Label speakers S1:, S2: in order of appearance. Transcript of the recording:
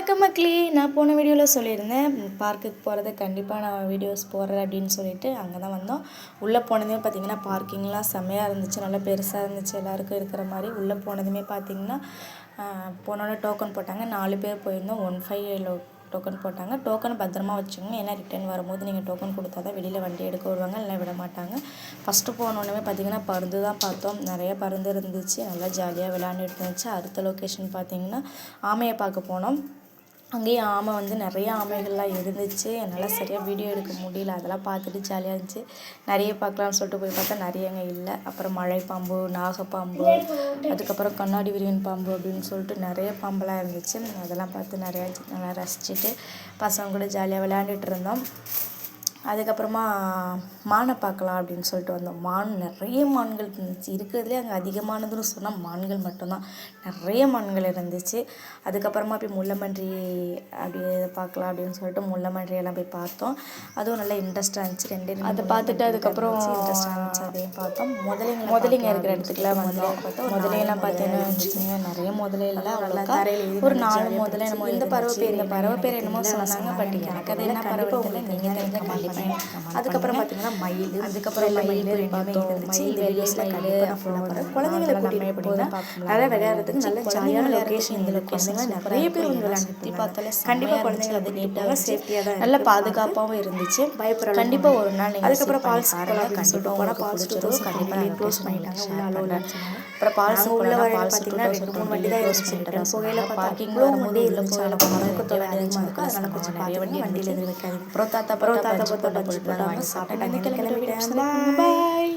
S1: வணக்கம் மக்களே. நான் போன வீடியோவில் சொல்லியிருந்தேன் பார்க்குக்கு போகிறது கண்டிப்பாக நான் வீடியோஸ் போடுறேன் அப்படின்னு சொல்லிட்டு அங்கே தான் வந்தோம். உள்ளே போனதுமே பார்த்திங்கன்னா பார்க்கிங்லாம் செம்மையாக இருந்துச்சு, நல்லா பெருசாக இருந்துச்சு, எல்லாருக்கும் இருக்கிற மாதிரி. உள்ளே போனதுமே பார்த்திங்கன்னா போனோடனே டோக்கன் போட்டாங்க. 4 பேர் போயிருந்தோம். 15 டோக்கன் போட்டாங்க. டோக்கன் பத்திரமா வச்சுக்கோங்க, ஏன்னா ரிட்டர்ன் வரும்போது நீங்கள் டோக்கன் கொடுத்தா தான் வெளியில் வண்டி எடுக்க விடுவாங்க, இல்லை விட மாட்டாங்க. ஃபஸ்ட்டு போனோடனே பார்த்திங்கன்னா பருந்து தான் பார்த்தோம். நிறைய பருந்து இருந்துச்சு, நல்லா ஜாலியாக விளையாண்டுட்டு இருந்துச்சு. அடுத்த லொக்கேஷன் பார்த்திங்கன்னா ஆமையை பார்க்க போனோம். அங்கேயும் ஆமை நிறைய ஆமைகள்லாம் இருந்துச்சு. என்னால் சரியாக வீடியோ எடுக்க முடியல, அதெல்லாம் பார்த்துட்டு ஜாலியாக இருந்துச்சு. நிறைய பார்க்கலான்னு சொல்லிட்டு போய் பார்த்தா நிறைய அங்கே இல்லை. அப்புறம் மழைப்பாம்பு, நாகப்பாம்பு, அதுக்கப்புறம் கண்ணாடி விரியன் பாம்பு அப்படின்னு சொல்லிட்டு நிறைய பாம்பெல்லாம் இருந்துச்சு. அதெல்லாம் பார்த்து நல்லா ரசிச்சுட்டு பசங்க கூட ஜாலியாக விளையாண்டுட்டு இருந்தோம். அதுக்கப்புறமா மானை பார்க்கலாம் அப்படின்னு சொல்லிட்டு வந்தோம். நிறைய மான்கள் இருந்துச்சு. இருக்கிறதுலே அங்கே அதிகமானதுன்னு சொன்னால் மான்கள் மட்டும்தான். நிறைய மான்கள் இருந்துச்சு. அதுக்கப்புறமா போய் முள்ளமன்றி அப்படியே பார்க்கலாம் அப்படின்னு சொல்லிட்டு முள்ளமன்றியெல்லாம் போய் பார்த்தோம். அதுவும் நல்லா இன்ட்ரெஸ்டாக இருந்துச்சு. 2 அதை பார்த்துட்டு அதுக்கப்புறம் இன்ட்ரெஸ்டாக இருந்துச்சு, அதையும் பார்த்தோம். முதலைங்க இருக்கிற இடத்துக்குலாம் வந்தோம். முதலையெல்லாம் பார்த்தீங்கன்னா வச்சுக்கோங்க, நிறைய முதலை இல்லை, அவ்வளோக்கா ஒரு 4 முதலை என்னமோ. இந்த பறவை பேர் என்னமோ சொன்னாங்க, பட் எனக்கு அது என்ன பறவை இல்லை, நீங்கள் தெரிஞ்ச. அதுக்கப்புறம் பார்த்தீங்கன்னா மயில், அதுக்கப்புறம் மயில் இருந்துச்சு. இந்த வீடியோஸ்ல குழந்தைங்களை கூட்டிட்டு போய் நல்லா விளையாடுறதுக்கு நல்ல ஜாலியான லொகேஷன். இந்த லொகேஷன்ல நிறைய பேர் விளையாண்டு பார்த்தாலே கண்டிப்பாக குழந்தைங்க அது நீட்டாக சேஃப்டியாக தான், நல்ல பாதுகாப்பாகவும் இருந்துச்சு. பயப்பட கண்டிப்பாக ஒரு நாள் நீங்கள் அதுக்கப்புறம் பால்ஸ் கண்டிப்பாக போனால் பால்ஸ் கண்டிப்பாக க்ளோஸ் பண்ணிட்டாங்க, உள்ள அலோவில். அப்புறம் பால்ஸ் உள்ள வர பார்த்தீங்கன்னா 2-3 வண்டி தான் இருந்துச்சு. புகையில பார்க்கிங் வரும்போது உள்ள போகல மரக்கத்தோட அதிகமாக இருக்கும், அதனால கொஞ்சம் நிறைய வண்டியில் எதிர் வைக்காது. அப்புறம் தாத்தா போட்டாங்க, சாப்பிட்டாங்க. பாய்.